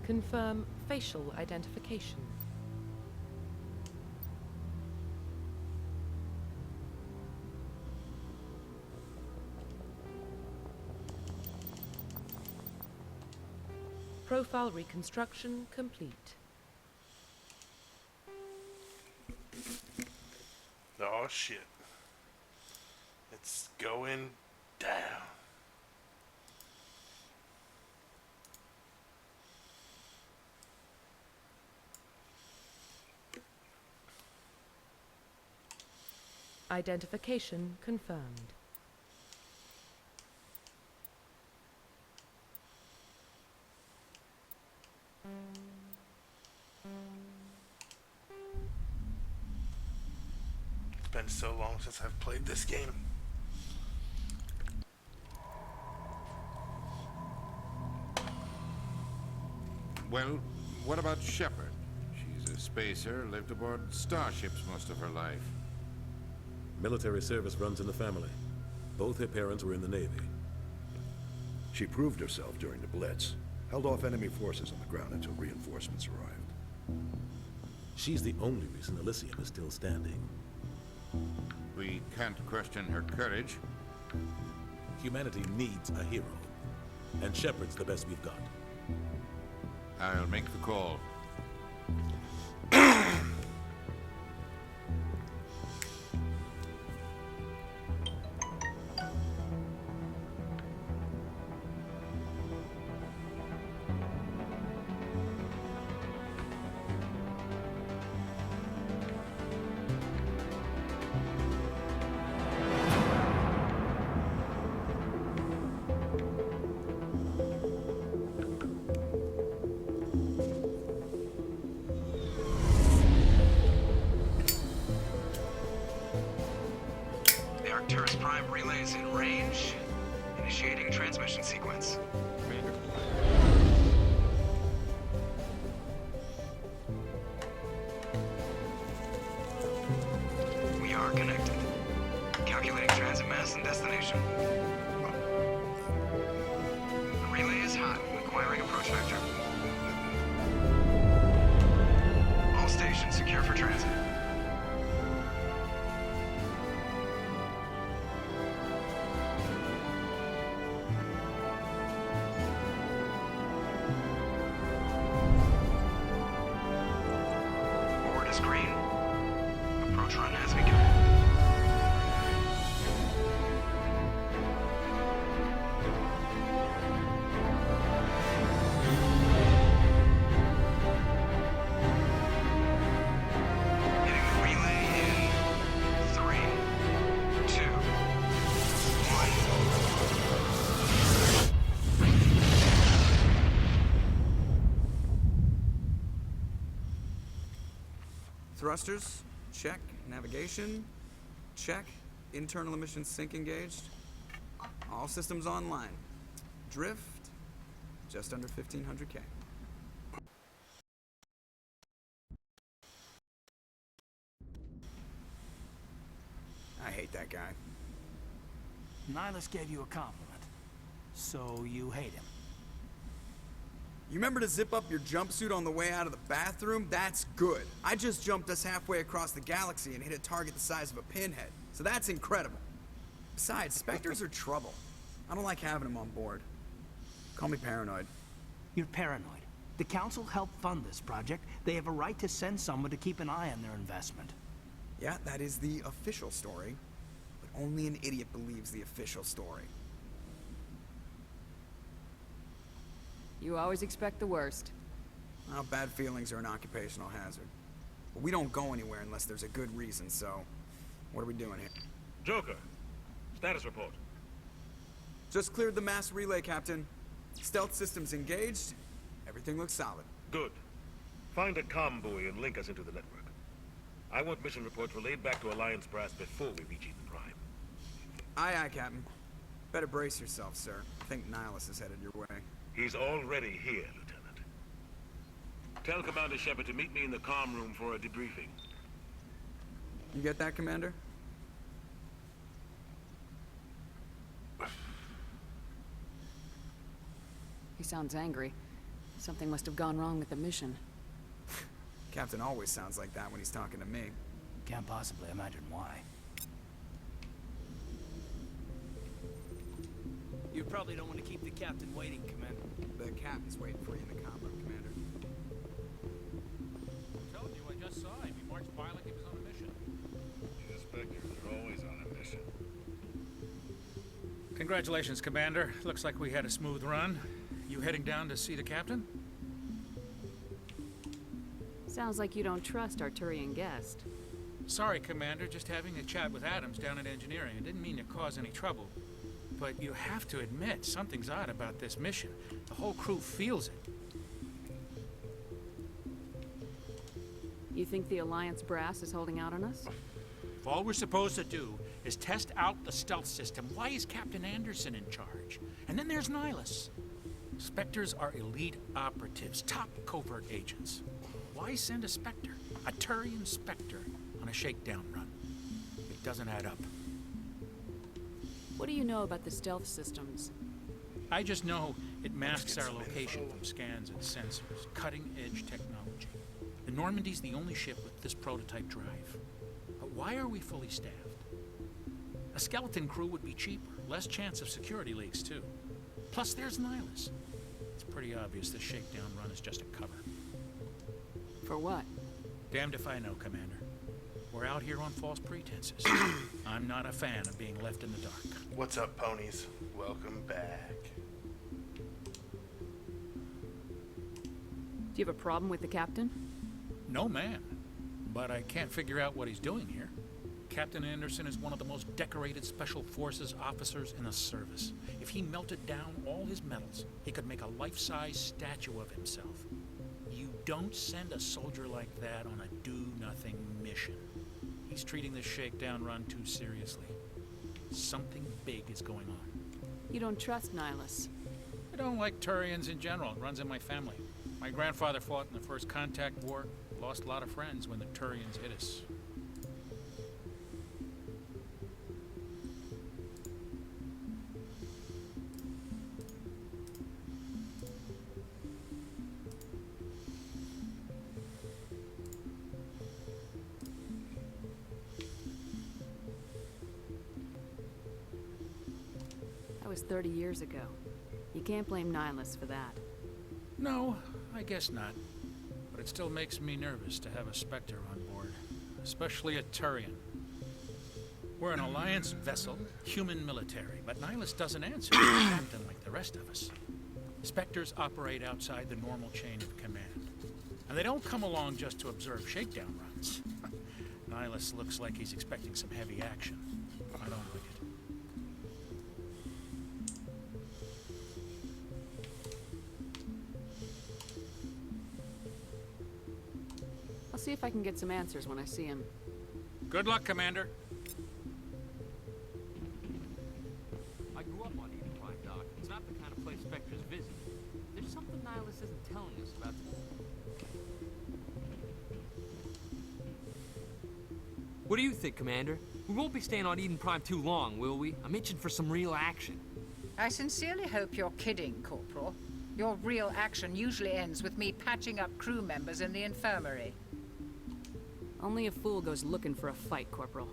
Confirm facial identification. Profile reconstruction complete. Oh shit. It's going down. Identification confirmed. It's been so long since I've played this game. Well, what about Shepard? She's a spacer, lived aboard starships most of her life. Military service runs in the family. Both her parents were in the Navy. She proved herself during the Blitz, held off enemy forces on the ground until reinforcements arrived. She's the only reason Elysium is still standing. We can't question her courage. Humanity needs a hero, and Shepard's the best we've got. I'll make the call. Tourist Prime relays in range. Initiating transmission sequence. We are connected. Calculating transit mass and destination. The relay is hot. Acquiring approach vector. All stations secure for transit. Green. Approach run has begun. Hitting the relay in 3, 2, 1. Thrusters, check. Navigation, check. Internal emissions sync engaged. All systems online. Drift, just under 1,500K. I hate that guy. Nihilus gave you a compliment. So you hate him. You remember to zip up your jumpsuit on the way out of the bathroom? That's good. I just jumped us halfway across the galaxy and hit a target the size of a pinhead. So that's incredible. Besides, Spectres are trouble. I don't like having them on board. Call me paranoid. You're paranoid. The Council helped fund this project. They have a right to send someone to keep an eye on their investment. Yeah, that is the official story. But only an idiot believes the official story. You always expect the worst. Well, bad feelings are an occupational hazard. But we don't go anywhere unless there's a good reason, so... What are we doing here? Joker, status report. Just cleared the mass relay, Captain. Stealth systems engaged. Everything looks solid. Good. Find a comm buoy and link us into the network. I want mission reports relayed back to Alliance Brass before we reach Eden Prime. Aye, aye, Captain. Better brace yourself, sir. I think Nihilus is headed your way. He's already here, Lieutenant. Tell Commander Shepard to meet me in the comm room for a debriefing. You get that, Commander? He sounds angry. Something must have gone wrong with the mission. Captain always sounds like that when he's talking to me. Can't possibly imagine why. You probably don't want to keep the captain waiting, Commander. The captain's waiting for you in the comm room, Commander. I told you, I just saw him. He marched by like he was on a mission. The inspectors are always on a mission. Congratulations, Commander. Looks like we had a smooth run. You heading down to see the captain? Sounds like you don't trust our Turian guest. Sorry, Commander. Just having a chat with Adams down at engineering. I didn't mean to cause any trouble. But you have to admit, something's odd about this mission. The whole crew feels it. You think the Alliance brass is holding out on us? If all we're supposed to do is test out the stealth system, why is Captain Anderson in charge? And then there's Nihilus. Spectres are elite operatives, top covert agents. Why send a Spectre, a Turian Spectre, on a shakedown run? It doesn't add up. What do you know about the stealth systems? I just know it masks our location from scans and sensors. Cutting-edge technology. The Normandy's the only ship with this prototype drive. But why are we fully staffed? A skeleton crew would be cheaper, less chance of security leaks, too. Plus, there's Nihilus. It's pretty obvious this shakedown run is just a cover. For what? Damned if I know, Commander. We're out here on false pretenses. I'm not a fan of being left in the dark. What's up, ponies? Welcome back. Do you have a problem with the captain? No, man. But I can't figure out what he's doing here. Captain Anderson is one of the most decorated Special Forces officers in the service. If he melted down all his medals, he could make a life-size statue of himself. You don't send a soldier like that on a do-nothing mission. He's treating this shakedown run too seriously. Something big is going on. You don't trust Nihilus. I don't like Turians in general. It runs in my family. My grandfather fought in the First Contact War. Lost a lot of friends when the Turians hit us. That was 30 years ago. You can't blame Nihilus for that. No, I guess not. But it still makes me nervous to have a Spectre on board. Especially a Turian. We're an Alliance vessel, human military, but Nihilus doesn't answer to the captain like the rest of us. Spectres operate outside the normal chain of command. And they don't come along just to observe shakedown runs. Nihilus looks like he's expecting some heavy action. I don't like it. I'll see if I can get some answers when I see him. Good luck, Commander. I grew up on Eden Prime, Doc. It's not the kind of place Spectres visit. There's something Nihilus isn't telling us about. What do you think, Commander? We won't be staying on Eden Prime too long, will we? I'm itching for some real action. I sincerely hope you're kidding, Corporal. Your real action usually ends with me patching up crew members in the infirmary. Only a fool goes looking for a fight, Corporal.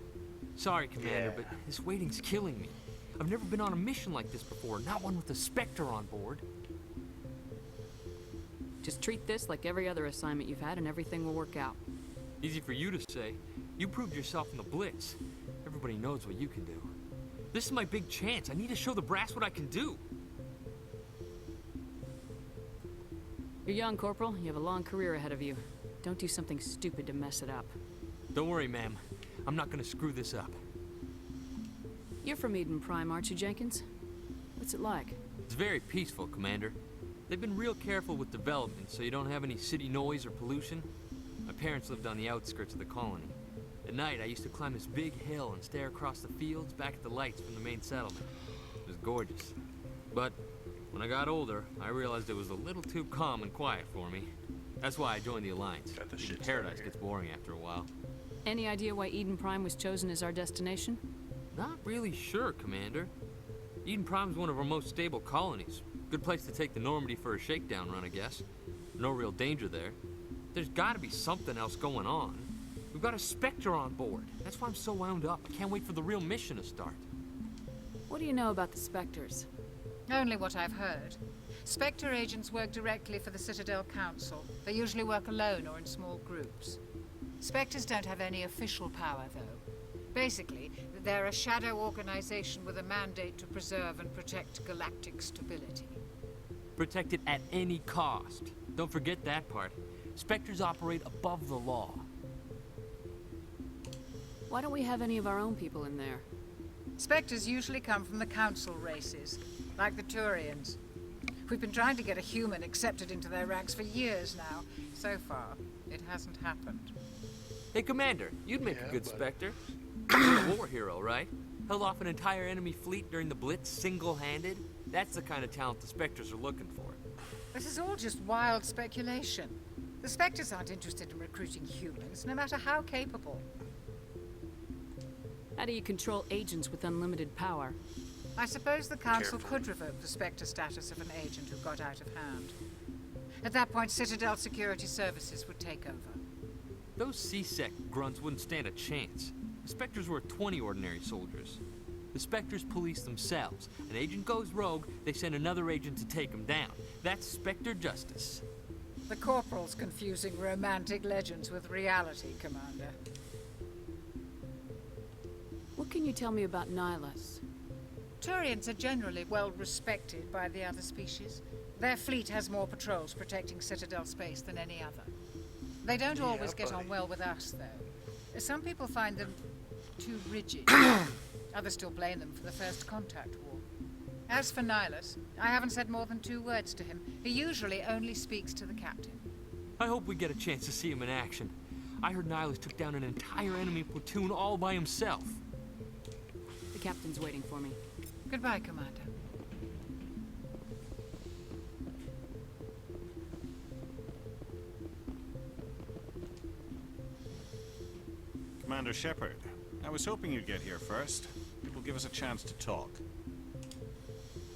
Sorry, Commander, but this waiting's killing me. I've never been on a mission like this before, not one with a Spectre on board. Just treat this like every other assignment you've had and everything will work out. Easy for you to say. You proved yourself in the Blitz. Everybody knows what you can do. This is my big chance. I need to show the brass what I can do. You're young, Corporal. You have a long career ahead of you. Don't do something stupid to mess it up. Don't worry, ma'am. I'm not gonna screw this up. You're from Eden Prime, aren't you, Jenkins? What's it like? It's very peaceful, Commander. They've been real careful with development, so you don't have any city noise or pollution. My parents lived on the outskirts of the colony. At night, I used to climb this big hill and stare across the fields back at the lights from the main settlement. It was gorgeous. But when I got older, I realized it was a little too calm and quiet for me. That's why I joined the Alliance. Even paradise gets boring after a while. Any idea why Eden Prime was chosen as our destination? Not really sure, Commander. Eden Prime's one of our most stable colonies. Good place to take the Normandy for a shakedown run, I guess. No real danger there. There's gotta be something else going on. We've got a Spectre on board. That's why I'm so wound up. I can't wait for the real mission to start. What do you know about the Spectres? Only what I've heard. Spectre agents work directly for the Citadel Council. They usually work alone or in small groups. Spectres don't have any official power, though. Basically, they're a shadow organization with a mandate to preserve and protect galactic stability. Protect it at any cost. Don't forget that part. Spectres operate above the law. Why don't we have any of our own people in there? Spectres usually come from the Council races, like the Turians. We've been trying to get a human accepted into their ranks for years now. So far, it hasn't happened. Hey, Commander, you'd make a good but- Spectre. You're a war hero, right? Held off an entire enemy fleet during the Blitz single-handed? That's the kind of talent the Spectres are looking for. This is all just wild speculation. The Spectres aren't interested in recruiting humans, no matter how capable. How do you control agents with unlimited power? I suppose the Council Careful. could revoke the Spectre status of an agent who got out of hand. At that point, Citadel Security Services would take over. Those C-Sec grunts wouldn't stand a chance. The Spectres were 20 ordinary soldiers. The Spectres police themselves. An agent goes rogue, they send another agent to take him down. That's Spectre justice. The Corporal's confusing romantic legends with reality, Commander. What can you tell me about Nihilus? Turians are generally well respected by the other species. Their fleet has more patrols protecting Citadel space than any other. They don't always get on well with us, though. Some people find them too rigid. Others still blame them for the First Contact War. As for Nihilus, I haven't said more than 2 words to him. He usually only speaks to the captain. I hope we get a chance to see him in action. I heard Nihilus took down an entire enemy platoon all by himself. The captain's waiting for me. Goodbye, Commander. Commander Shepard, I was hoping you'd get here first. It will give us a chance to talk.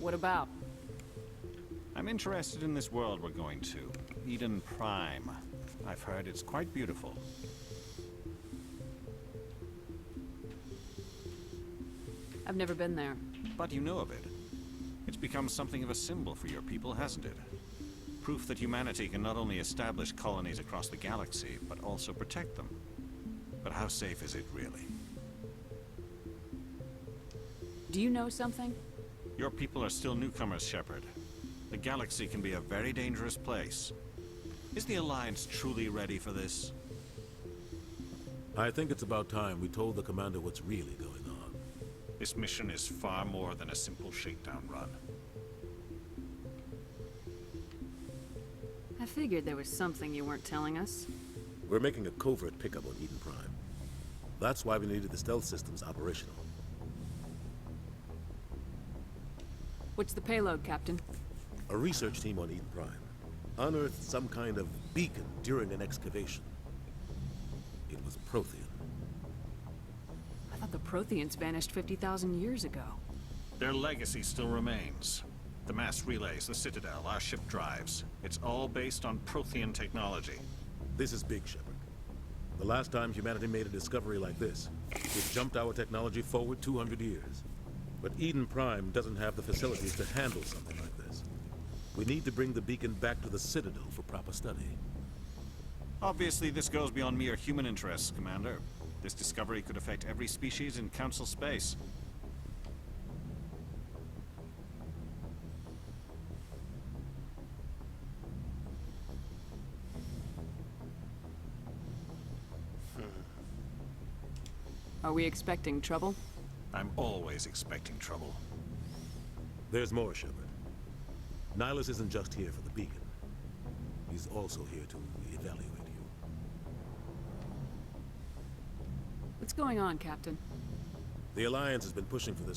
What about? I'm interested in this world we're going to, Eden Prime. I've heard it's quite beautiful. I've never been there. But you know of it. It's become something of a symbol for your people, hasn't it? Proof that humanity can not only establish colonies across the galaxy, but also protect them. But how safe is it, really? Do you know something? Your people are still newcomers, Shepard. The galaxy can be a very dangerous place. Is the Alliance truly ready for this? I think it's about time we told the commander what's really going on. This mission is far more than a simple shakedown run. I figured there was something you weren't telling us. We're making a covert pickup on Eden Prime. That's why we needed the stealth systems operational. What's the payload, Captain? A research team on Eden Prime unearthed some kind of beacon during an excavation. It was Prothean. I thought the Protheans vanished 50,000 years ago. Their legacy still remains. The mass relays, the Citadel, our ship drives. It's all based on Prothean technology. This is big, Shepard. The last time humanity made a discovery like this, it jumped our technology forward 200 years. But Eden Prime doesn't have the facilities to handle something like this. We need to bring the beacon back to the Citadel for proper study. Obviously, this goes beyond mere human interests, Commander. This discovery could affect every species in Council space. Are we expecting trouble? I'm always expecting trouble. There's more, Shepard. Nihilus isn't just here for the beacon. He's also here to evaluate you. What's going on, Captain? The Alliance has been pushing for this